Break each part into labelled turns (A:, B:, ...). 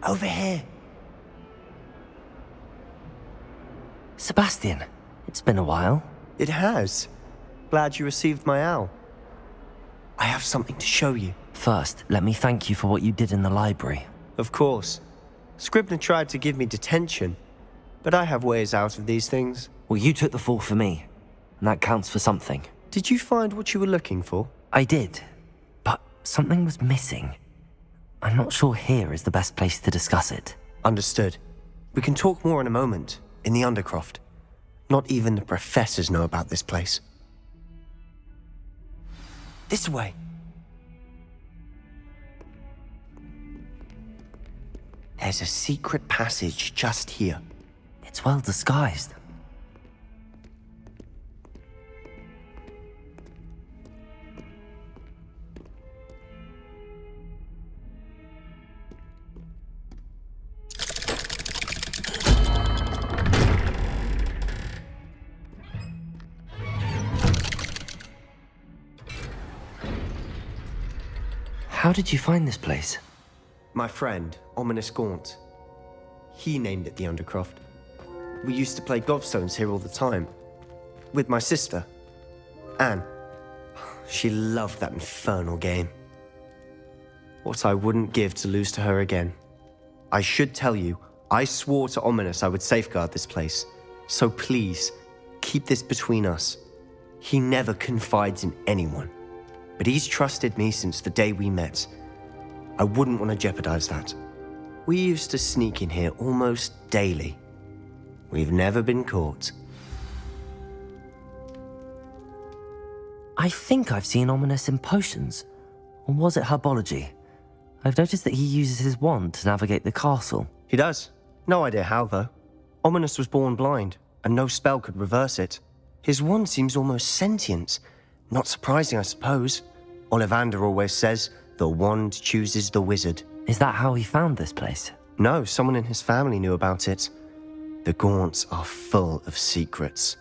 A: Over here.
B: Sebastian, it's been a while.
A: It has. Glad you received my owl. I have something to show you.
B: First, let me thank you for what you did in the library.
A: Of course. Scribner tried to give me detention, but I have ways out of these things.
B: Well, you took the fall for me, and that counts for something.
A: Did you find what you were looking for?
B: I did, but something was missing. I'm not sure here is the best place to discuss it.
A: Understood. We can talk more in a moment, in the Undercroft. Not even the professors know about this place. This way. There's a secret passage just here.
B: It's well disguised. How did you find this place?
A: My friend, Ominous Gaunt. He named it the Undercroft. We used to play gobstones here all the time. With my sister, Anne. She loved that infernal game. What I wouldn't give to lose to her again. I should tell you, I swore to Ominous I would safeguard this place. So please, keep this between us. He never confides in anyone. But he's trusted me since the day we met. I wouldn't want to jeopardize that. We used to sneak in here almost daily. We've never been caught.
B: I think I've seen Ominous in potions. Or was it herbology? I've noticed that he uses his wand to navigate the castle.
A: He does. No idea how, though. Ominous was born blind, and no spell could reverse it. His wand seems almost sentient. Not surprising, I suppose. Ollivander always says, the wand chooses the wizard.
B: Is that how he found this place?
A: No, someone in his family knew about it. The Gaunts are full of secrets.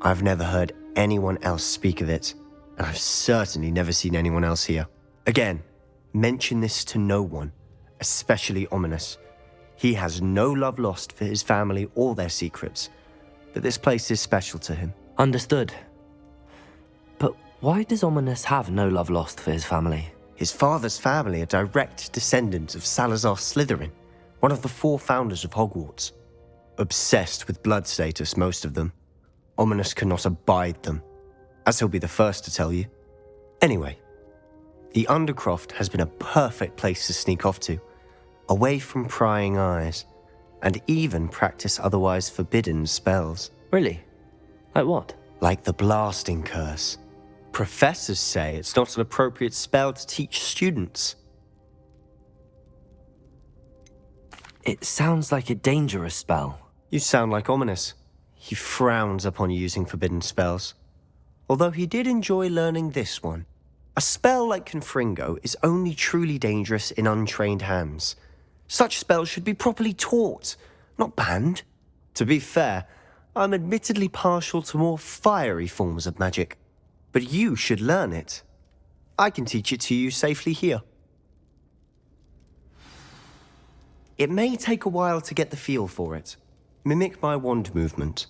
A: I've never heard anyone else speak of it, and I've certainly never seen anyone else here. Again, mention this to no one, especially Ominous. He has no love lost for his family or their secrets, but this place is special to him.
B: Understood. But why does Ominous have no love lost for his family?
A: His father's family are direct descendants of Salazar Slytherin, one of the 4 founders of Hogwarts. Obsessed with blood status, most of them. Ominous cannot abide them, as he'll be the first to tell you. Anyway, the Undercroft has been a perfect place to sneak off to, away from prying eyes, and even practice otherwise forbidden spells.
B: Really? Like what?
A: Like the blasting curse. Professors say it's not an appropriate spell to teach students.
B: It sounds like a dangerous spell.
A: You sound like Ominous. He frowns upon using forbidden spells. Although he did enjoy learning this one. A spell like Confringo is only truly dangerous in untrained hands. Such spells should be properly taught, not banned. To be fair, I'm admittedly partial to more fiery forms of magic. But you should learn it. I can teach it to you safely here. It may take a while to get the feel for it. Mimic my wand movement.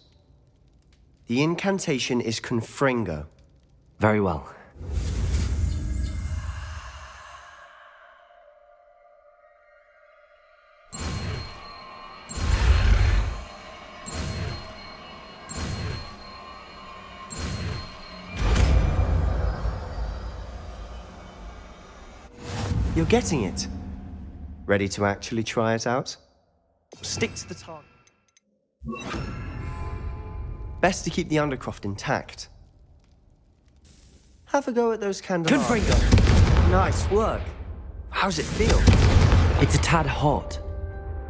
A: The incantation is Confringo.
B: Very well.
A: You're getting it. Ready to actually try it out? Stick to the target. Best to keep the Undercroft intact. Have a go at those candelabras.
B: Confringo!
A: Nice work. How's it feel?
B: It's a tad hot.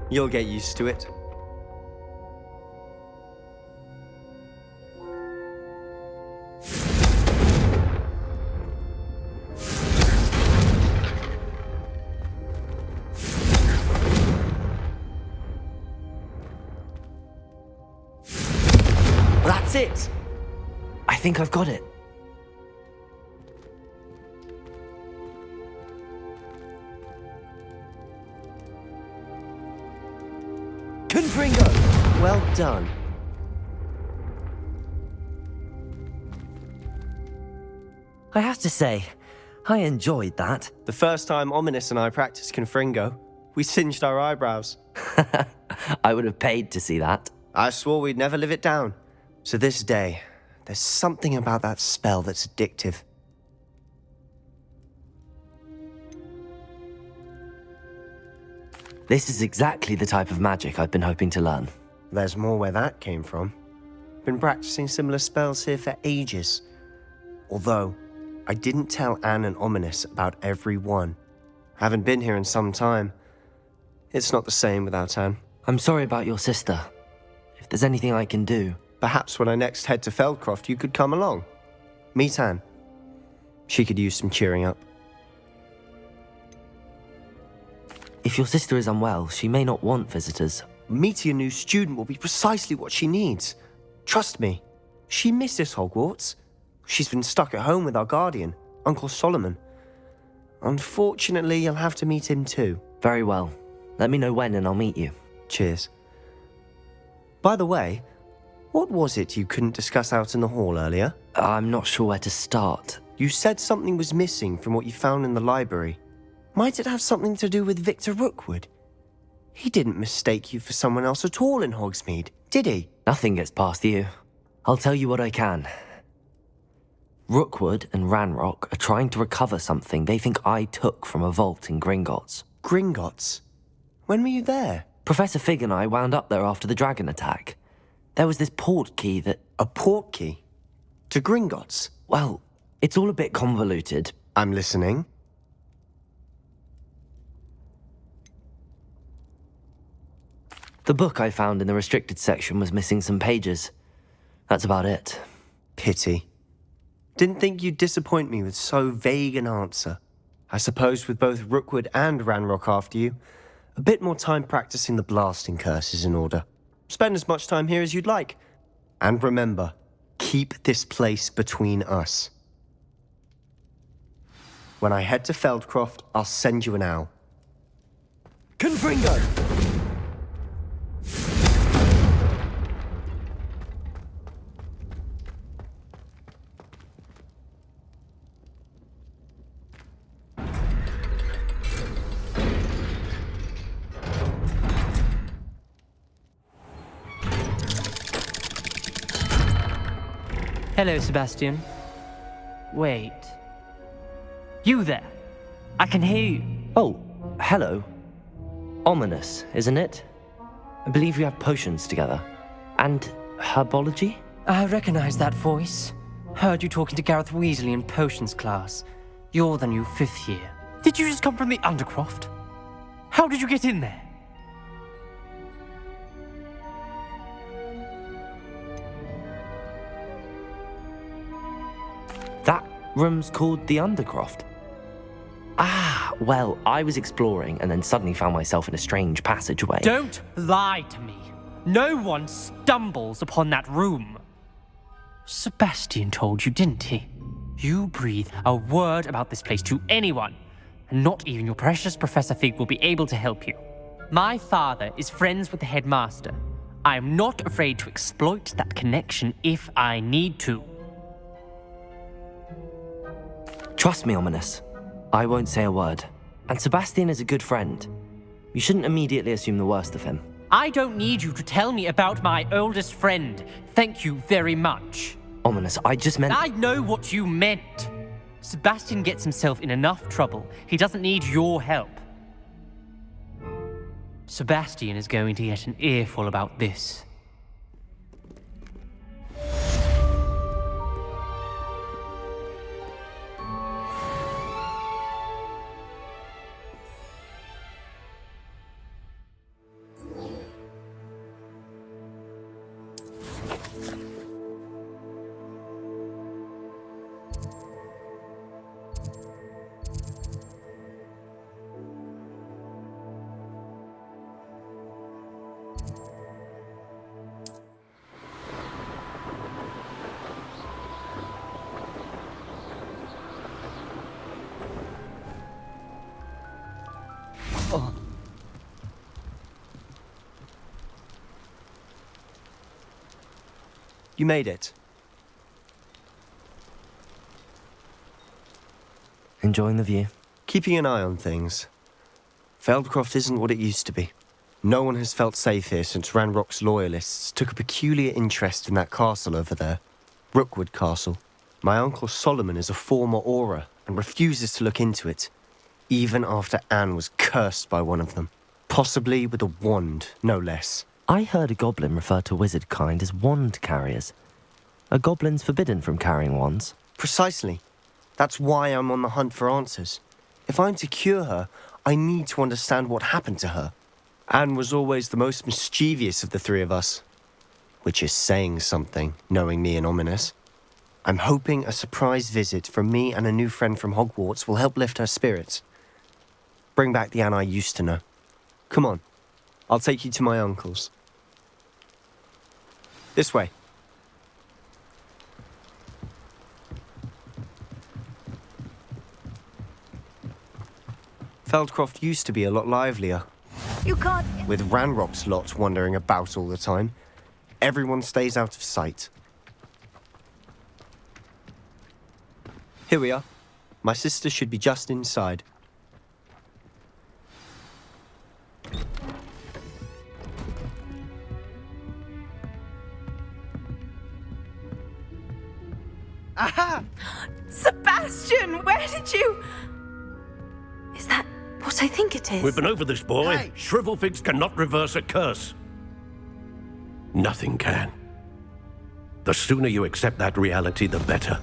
A: You'll get used to it. That's it!
B: I think I've got it.
A: Confringo! Well done.
B: I have to say, I enjoyed that.
A: The first time Ominous and I practiced Confringo, we singed our eyebrows.
B: I would have paid to see that.
A: I swore we'd never live it down. To this day, there's something about that spell that's addictive.
B: This is exactly the type of magic I've been hoping to learn.
A: There's more where that came from. Been practicing similar spells here for ages. Although, I didn't tell Anne and Ominous about every one. Haven't been here in some time. It's not the same without Anne.
B: I'm sorry about your sister. If there's anything I can do...
A: Perhaps when I next head to Feldcroft, you could come along. Meet Anne. She could use some cheering up.
B: If your sister is unwell, she may not want visitors.
A: Meeting a new student will be precisely what she needs. Trust me. She misses Hogwarts. She's been stuck at home with our guardian, Uncle Solomon. Unfortunately, you'll have to meet him too.
B: Very well. Let me know when and I'll meet you.
A: Cheers. By the way, what was it you couldn't discuss out in the hall earlier?
B: I'm not sure where to start.
A: You said something was missing from what you found in the library. Might it have something to do with Victor Rookwood? He didn't mistake you for someone else at all in Hogsmeade, did he?
B: Nothing gets past you. I'll tell you what I can. Rookwood and Ranrock are trying to recover something they think I took from a vault in Gringotts.
A: Gringotts? When were you there?
B: Professor Fig and I wound up there after the dragon attack. There was this port key that...
A: A port key? To Gringotts?
B: Well, it's all a bit convoluted.
A: I'm listening.
B: The book I found in the restricted section was missing some pages. That's about it.
A: Pity. Didn't think you'd disappoint me with so vague an answer. I suppose with both Rookwood and Ranrock after you, a bit more time practicing the blasting curse is in order. Spend as much time here as you'd like. And remember, keep this place between us. When I head to Feldcroft, I'll send you an owl. Confringo!
C: Hello, Sebastian. Wait. You there? I can hear you.
B: Oh, hello. Ominous, isn't it? I believe we have potions together. And herbology?
C: I recognize that voice. Heard you talking to Gareth Weasley in potions class. You're the new 5th year. Did you just come from the Undercroft? How did you get in there?
B: That room's called the Undercroft. Ah, well, I was exploring and then suddenly found myself in a strange passageway.
C: Don't lie to me. No one stumbles upon that room. Sebastian told you, didn't he? You breathe a word about this place to anyone, and not even your precious Professor Fig will be able to help you. My father is friends with the headmaster. I am not afraid to exploit that connection if I need to.
B: Trust me, Ominous. I won't say a word. And Sebastian is a good friend. You shouldn't immediately assume the worst of him.
C: I don't need you to tell me about my oldest friend. Thank you very much.
B: Ominous, I just meant...
C: I know what you meant. Sebastian gets himself in enough trouble. He doesn't need your help. Sebastian is going to get an earful about this.
A: You made it.
B: Enjoying the view?
A: Keeping an eye on things. Feldcroft isn't what it used to be. No one has felt safe here since Ranrock's loyalists took a peculiar interest in that castle over there. Rookwood Castle. My uncle Solomon is a former Auror and refuses to look into it, even after Anne was cursed by one of them. Possibly with a wand, no less.
B: I heard a goblin refer to wizard kind as wand carriers. Are goblins forbidden from carrying wands?
A: Precisely. That's why I'm on the hunt for answers. If I'm to cure her, I need to understand what happened to her. Anne was always the most mischievous of the three of us. Which is saying something, knowing me and Ominous. I'm hoping a surprise visit from me and a new friend from Hogwarts will help lift her spirits. Bring back the Anne I used to know. Come on, I'll take you to my uncle's. This way. Feldcroft used to be a lot livelier.
D: You can't...
A: With Ranrock's lot wandering about all the time, everyone stays out of sight. Here we are. My sister should be just inside.
D: Aha! Sebastian, where did you... Is that what I think it is?
E: We've been over this, boy.
A: Hey!
E: Shrivelfigs cannot reverse a curse. Nothing can. The sooner you accept that reality, the better.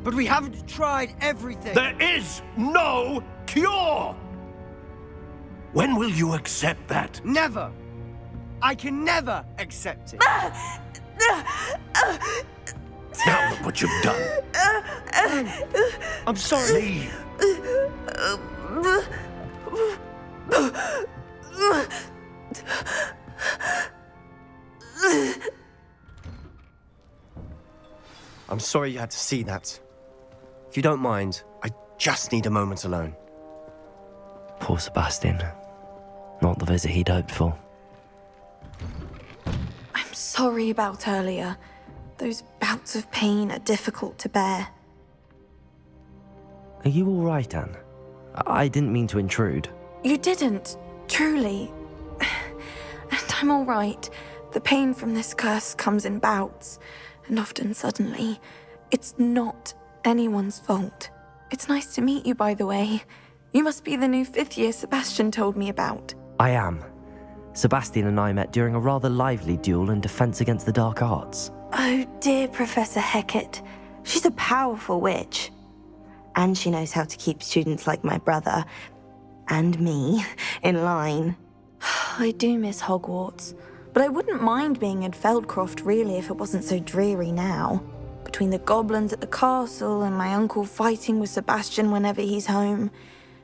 F: But we haven't tried everything.
E: There is no cure! When will you accept that?
F: Never. I can never accept it.
E: Now look what you've done.
A: I'm sorry.
E: Leave.
A: I'm sorry you had to see that. If you don't mind, I just need a moment alone.
B: Poor Sebastian. Not the visit he'd hoped for.
D: I'm sorry about earlier. Those bouts of pain are difficult to bear.
B: Are you all right, Anne? I didn't mean to intrude.
D: You didn't, truly. And I'm all right. The pain from this curse comes in bouts, and often suddenly. It's not anyone's fault. It's nice to meet you, by the way. You must be the new 5th year Sebastian told me about.
B: I am. Sebastian and I met during a rather lively duel in Defense Against the Dark Arts.
G: Oh, dear Professor Hecat. She's a powerful witch. And she knows how to keep students like my brother, and me, in line.
D: I do miss Hogwarts, but I wouldn't mind being in Feldcroft really if it wasn't so dreary now. Between the goblins at the castle and my uncle fighting with Sebastian whenever he's home,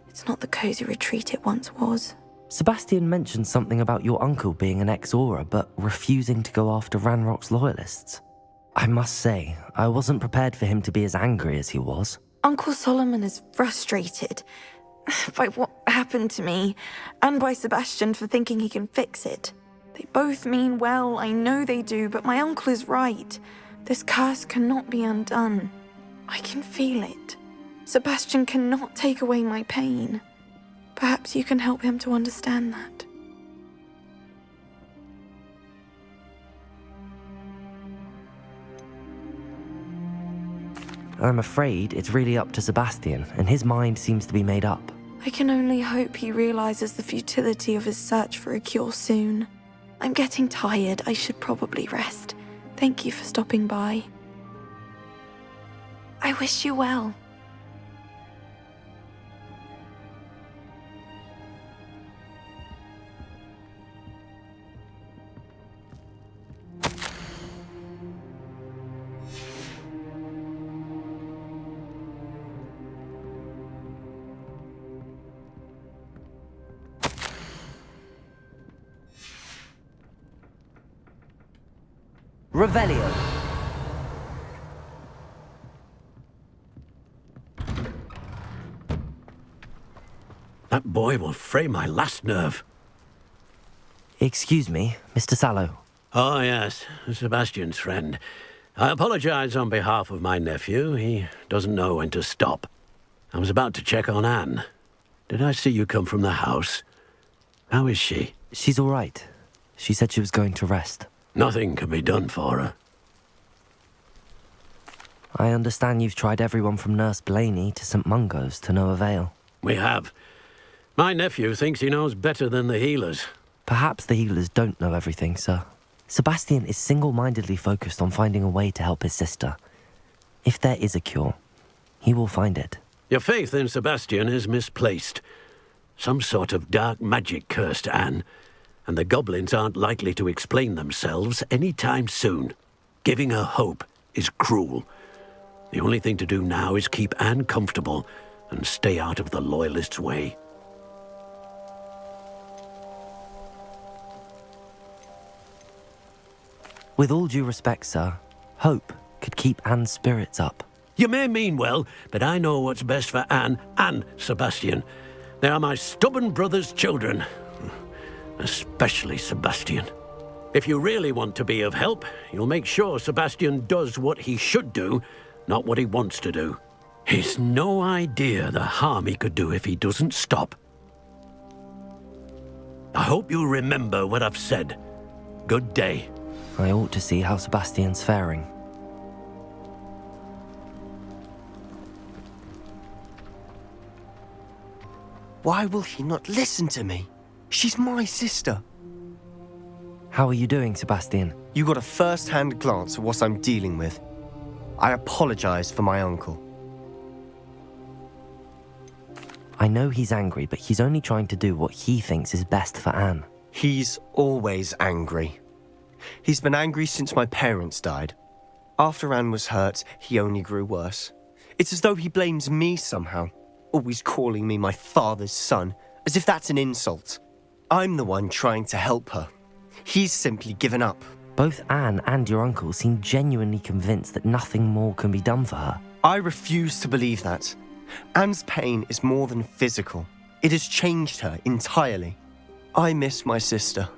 D: it's not the cozy retreat it once was.
B: Sebastian mentioned something about your uncle being an ex-Auror, but refusing to go after Ranrock's loyalists. I must say, I wasn't prepared for him to be as angry as he was.
D: Uncle Solomon is frustrated by what happened to me, and by Sebastian for thinking he can fix it. They both mean well, I know they do, but my uncle is right. This curse cannot be undone. I can feel it. Sebastian cannot take away my pain. Perhaps you can help him to understand that.
B: I'm afraid it's really up to Sebastian, and his mind seems to be made up.
D: I can only hope he realizes the futility of his search for a cure soon. I'm getting tired. I should probably rest. Thank you for stopping by. I wish you well.
B: Revelio.
E: That boy will fray my last nerve.
B: Excuse me, Mr. Sallow.
E: Oh, yes, Sebastian's friend. I apologize on behalf of my nephew. He doesn't know when to stop. I was about to check on Anne. Did I see you come from the house? How is she?
B: She's all right. She said she was going to rest.
E: Nothing can be done for her.
B: I understand you've tried everyone from Nurse Blaney to St. Mungo's to no avail.
E: We have. My nephew thinks he knows better than the healers.
B: Perhaps the healers don't know everything, sir. Sebastian is single-mindedly focused on finding a way to help his sister. If there is a cure, he will find it.
E: Your faith in Sebastian is misplaced. Some sort of dark magic cursed Anne, and the goblins aren't likely to explain themselves any time soon. Giving her hope is cruel. The only thing to do now is keep Anne comfortable and stay out of the Loyalists' way.
B: With all due respect, sir, hope could keep Anne's spirits up.
E: You may mean well, but I know what's best for Anne and Sebastian. They are my stubborn brother's children. Especially Sebastian. If you really want to be of help, you'll make sure Sebastian does what he should do, not what he wants to do. He's no idea the harm he could do if he doesn't stop. I hope you'll remember what I've said. Good day.
B: I ought to see how Sebastian's faring.
A: Why will he not listen to me? She's my sister.
B: How are you doing, Sebastian?
A: You got a first-hand glance at what I'm dealing with. I apologize for my uncle.
B: I know he's angry, but he's only trying to do what he thinks is best for Anne.
A: He's always angry. He's been angry since my parents died. After Anne was hurt, he only grew worse. It's as though he blames me somehow, always calling me my father's son, as if that's an insult. I'm the one trying to help her. He's simply given up.
B: Both Anne and your uncle seem genuinely convinced that nothing more can be done for her.
A: I refuse to believe that. Anne's pain is more than physical. It has changed her entirely. I miss my sister.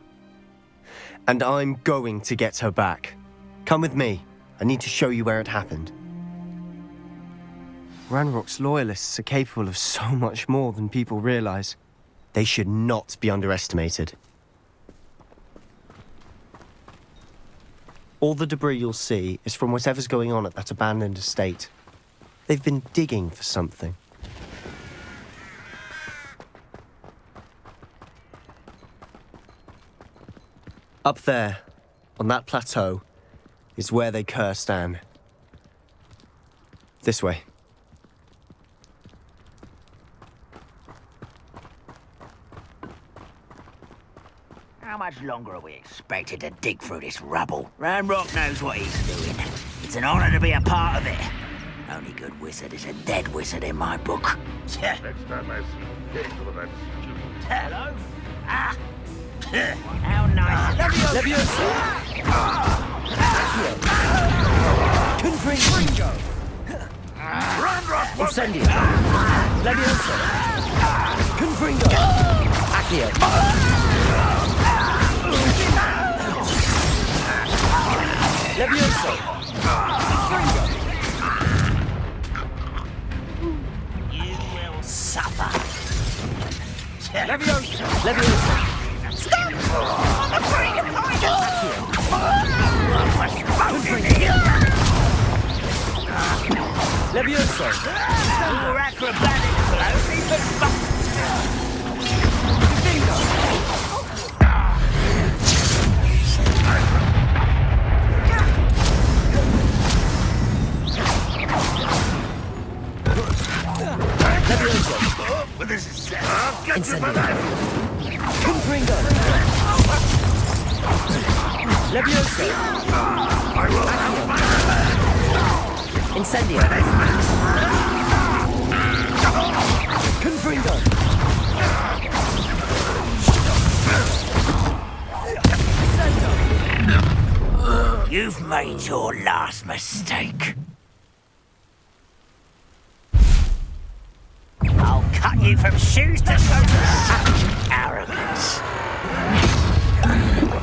A: And I'm going to get her back. Come with me. I need to show you where it happened. Ranrock's loyalists are capable of so much more than people realize. They should not be underestimated. All the debris you'll see is from whatever's going on at that abandoned estate. They've been digging for something. Up there, on that plateau, is where they cursed Anne. This way.
H: How much longer are we expected to dig through this rubble? Ranrock knows what he's doing. It's an honor to be a part of it. Only good wizard is a dead wizard in my book. Hello? Ah! How nice.
F: Leviosa! Confringo! Incendio! Leviosa! Confringo! Accio! Leviosa! Confringo!
H: You will suffer.
F: Leviosa! Leviosa!
H: Stop! I'm afraid of
F: Leviosa!
H: Your acrobatic blows even
F: Incendio! Confringo! Leviosa! Incendio! Confringo!
H: You've made your last mistake. I'll cut you from shoes to toes. Arrogance.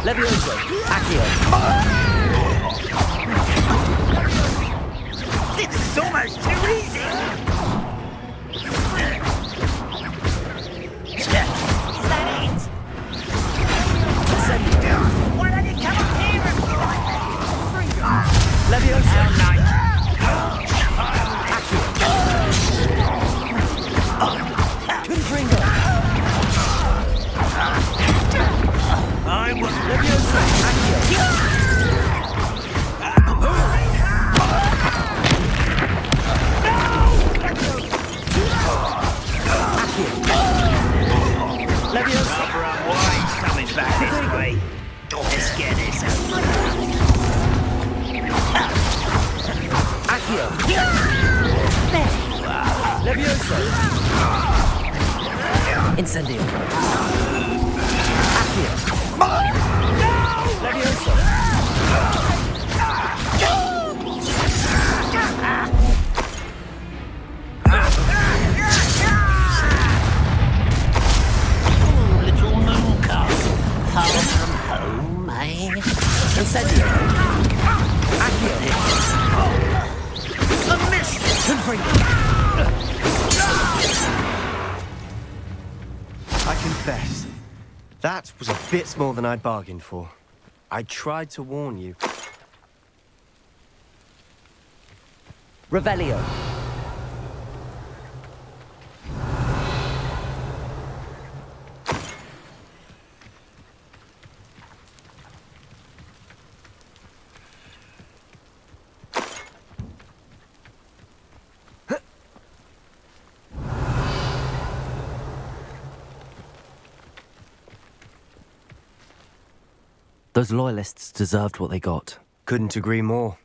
B: Levioso! Accio!
H: This is almost too easy. Is that it? Why don't you come up here and fight me?
B: Levioso! Confringo!
H: I was
B: Levioso! Accio! Levioso!
H: why he's coming back this way. Let's get this over.
B: Accio! Levioso! Incendio! Accio! Levioso!
H: Little moon castle, far from home, eh?
B: Incendio! Accio!
H: A miss!
B: Confringo!
A: I confess, that was a bit more than I'd bargained for. I tried to warn you.
B: Revelio! Those loyalists deserved what they got.
A: Couldn't agree more.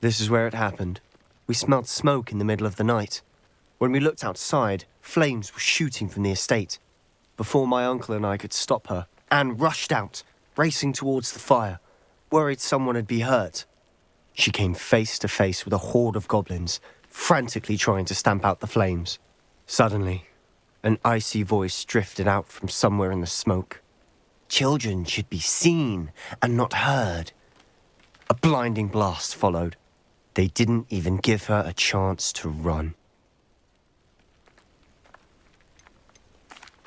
A: This is where it happened. We smelled smoke in the middle of the night. When we looked outside, flames were shooting from the estate. Before my uncle and I could stop her, Anne rushed out, racing towards the fire, worried someone had been hurt. She came face to face with a horde of goblins, frantically trying to stamp out the flames. Suddenly, an icy voice drifted out from somewhere in the smoke. Children should be seen and not heard. A blinding blast followed. They didn't even give her a chance to run.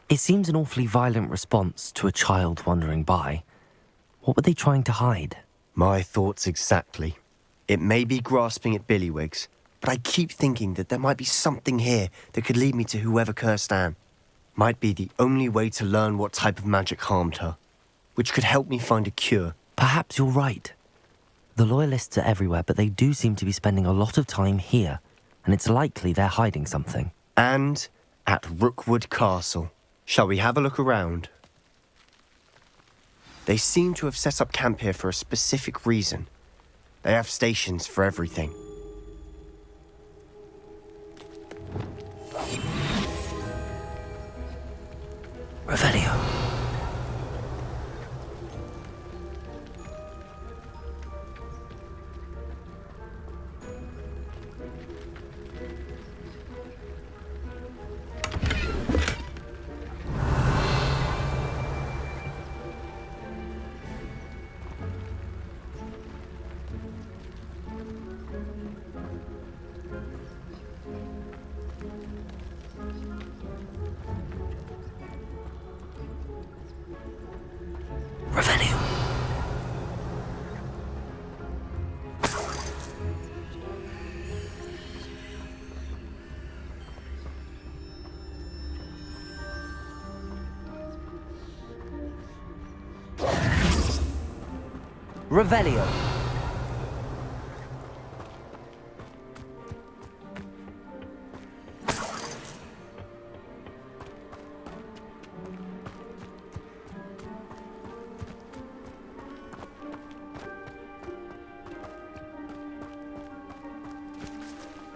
B: It seems an awfully violent response to a child wandering by. What were they trying to hide?
A: My thoughts exactly. It may be grasping at billywhigs, but I keep thinking that there might be something here that could lead me to whoever cursed Anne. Might be the only way to learn what type of magic harmed her, which could help me find a cure.
B: Perhaps you're right. The Loyalists are everywhere, but they do seem to be spending a lot of time here, and it's likely they're hiding something.
A: And at Rookwood Castle. Shall we have a look around? They seem to have set up camp here for a specific reason. They have stations for everything.
B: Revelio. Revelio. Revelio.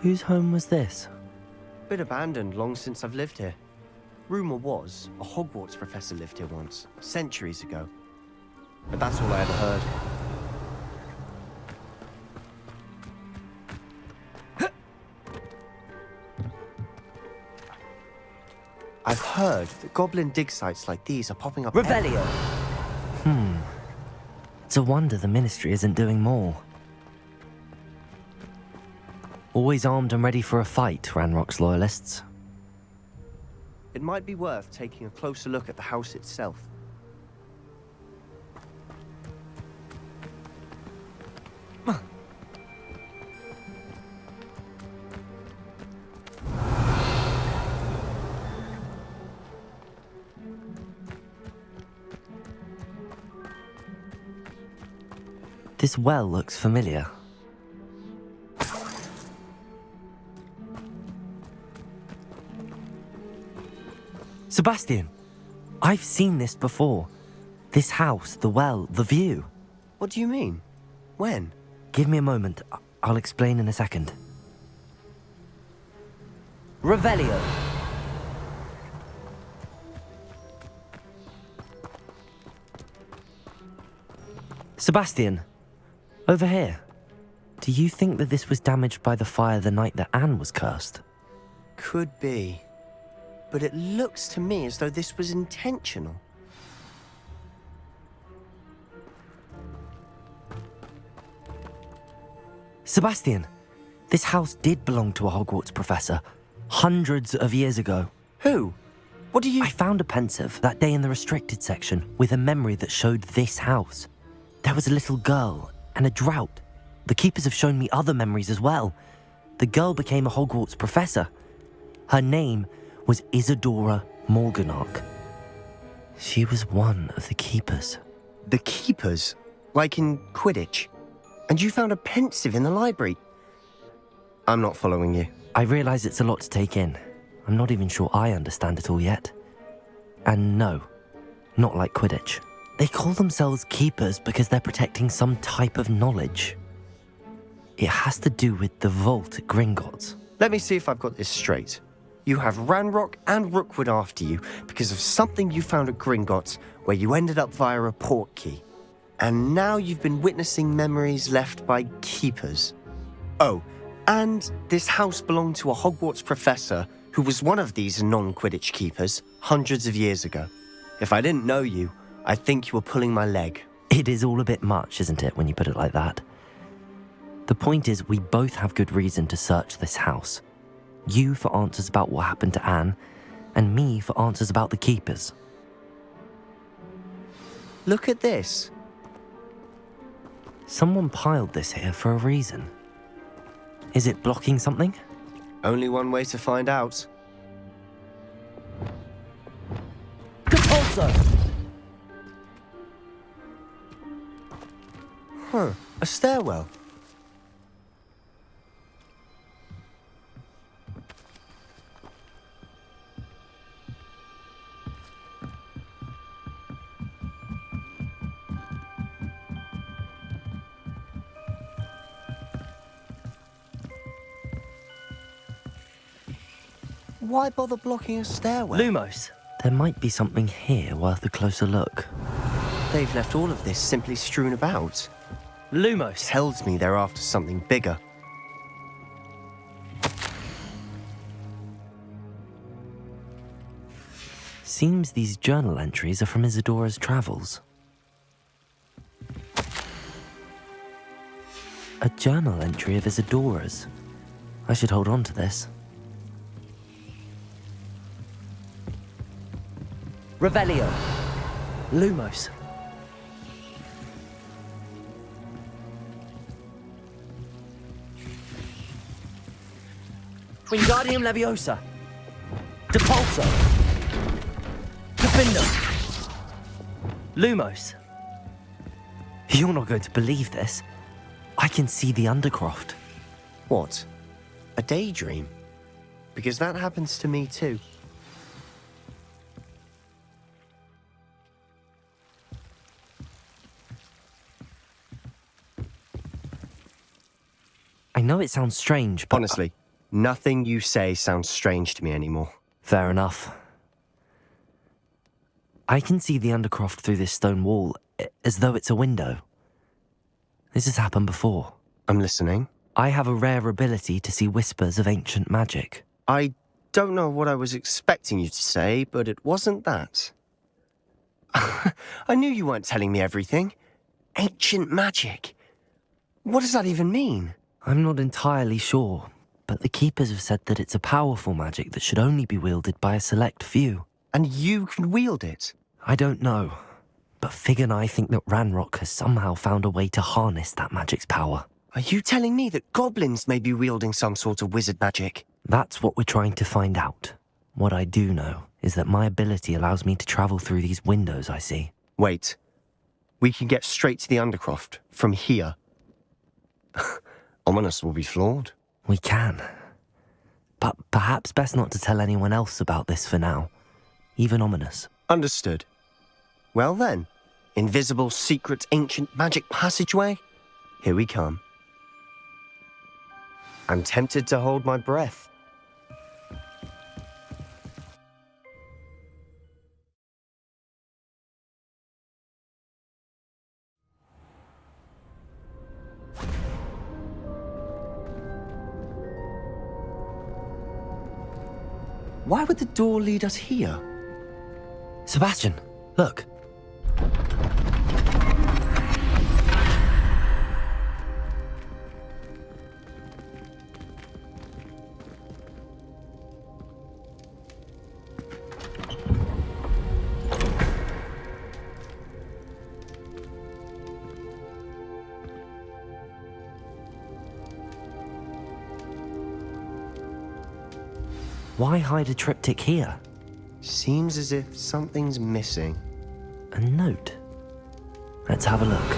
B: Whose home was this?
A: Been abandoned long since I've lived here. Rumour was a Hogwarts professor lived here once, centuries ago. But that's all I ever heard. I've heard that goblin dig sites like these are popping up.
B: Revelio. It's a wonder the Ministry isn't doing more. Always armed and ready for a fight, Ranrock's loyalists.
A: It might be worth taking a closer look at the house itself.
B: This well looks familiar. Sebastian, I've seen this before. This house, the well, the view.
A: What do you mean? When?
B: Give me a moment. I'll explain in a second. Revelio. Sebastian, over here. Do you think that this was damaged by the fire the night that Anne was cursed?
A: Could be. But it looks to me as though this was intentional.
B: Sebastian, this house did belong to a Hogwarts professor, hundreds of years ago.
A: Who? What do you...
B: I found a pensive that day in the restricted section with a memory that showed this house. There was a little girl and a drought. The keepers have shown me other memories as well. The girl became a Hogwarts professor. Her name was Isadora Morganach. She was one of the keepers.
A: The keepers? Like in Quidditch? And you found a pensive in the library? I'm not following you.
B: I realize it's a lot to take in. I'm not even sure I understand it all yet. And no, not like Quidditch. They call themselves keepers because they're protecting some type of knowledge. It has to do with the vault at Gringotts.
A: Let me see if I've got this straight. You have Ranrock and Rookwood after you because of something you found at Gringotts where you ended up via a portkey. And now you've been witnessing memories left by keepers. Oh, and this house belonged to a Hogwarts professor who was one of these non-Quidditch keepers hundreds of years ago. If I didn't know you, I think you were pulling my leg.
B: It is all a bit much, isn't it, when you put it like that? The point is, we both have good reason to search this house. You for answers about what happened to Anne, and me for answers about the keepers.
A: Look at this.
B: Someone piled this here for a reason. Is it blocking something?
A: Only one way to find out.
B: Compulso!
A: Huh, a stairwell. Why bother blocking a stairwell?
B: Lumos! There might be something here worth a closer look.
A: They've left all of this simply strewn about.
B: Lumos!
A: Tells me they're after something bigger.
B: Seems these journal entries are from Isadora's travels. A journal entry of Isadora's. I should hold on to this. Revelio. Lumos. Wingardium Leviosa. Depulso. Defendo. Lumos. You're not going to believe this. I can see the Undercroft.
A: What? A daydream? Because that happens to me too.
B: I know it sounds strange, but...
A: Honestly, nothing you say sounds strange to me anymore.
B: Fair enough. I can see the Undercroft through this stone wall, as though it's a window. This has happened before.
A: I'm listening.
B: I have a rare ability to see whispers of ancient magic.
A: I don't know what I was expecting you to say, but it wasn't that. I knew you weren't telling me everything. Ancient magic. What does that even mean?
B: I'm not entirely sure, but the keepers have said that it's a powerful magic that should only be wielded by a select few.
A: And you can wield it?
B: I don't know, but Fig and I think that Ranrock has somehow found a way to harness that magic's power.
A: Are you telling me that goblins may be wielding some sort of wizard magic?
B: That's what we're trying to find out. What I do know is that my ability allows me to travel through these windows I see.
A: Wait. We can get straight to the Undercroft from here. Ominous will be flawed.
B: We can. But perhaps best not to tell anyone else about this for now. Even Ominous.
A: Understood. Well then, invisible, secret, ancient magic passageway? Here we come. I'm tempted to hold my breath. Why would the door lead us here?
B: Sebastian, look. Why hide a triptych here?
A: Seems as if something's missing.
B: A note. Let's have a look.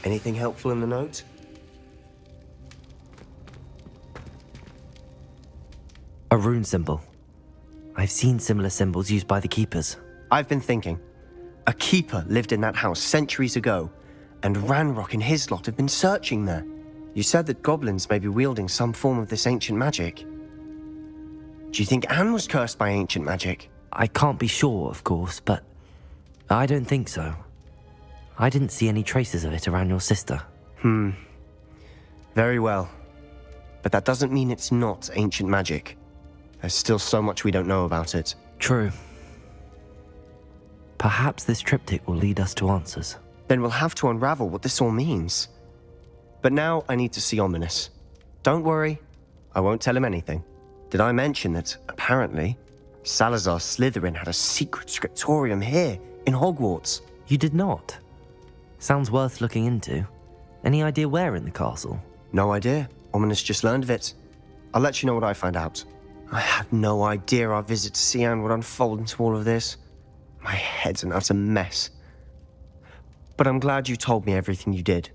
A: Anything helpful in the note?
B: A rune symbol. I've seen similar symbols used by the keepers.
A: I've been thinking. A keeper lived in that house centuries ago, and Ranrock and his lot have been searching there. You said that goblins may be wielding some form of this ancient magic. Do you think Anne was cursed by ancient magic?
B: I can't be sure, of course, but I don't think so. I didn't see any traces of it around your sister.
A: Very well. But that doesn't mean it's not ancient magic. There's still so much we don't know about it.
B: True. Perhaps this triptych will lead us to answers.
A: Then we'll have to unravel what this all means. But now I need to see Ominous. Don't worry, I won't tell him anything. Did I mention that, apparently, Salazar Slytherin had a secret scriptorium here in Hogwarts?
B: You did not? Sounds worth looking into. Any idea where in the castle?
A: No idea. Ominous just learned of it. I'll let you know what I find out. I had no idea our visit to Cian would unfold into all of this. My head's an utter mess. But I'm glad you told me everything you did.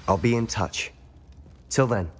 A: I'll be in touch. Till then.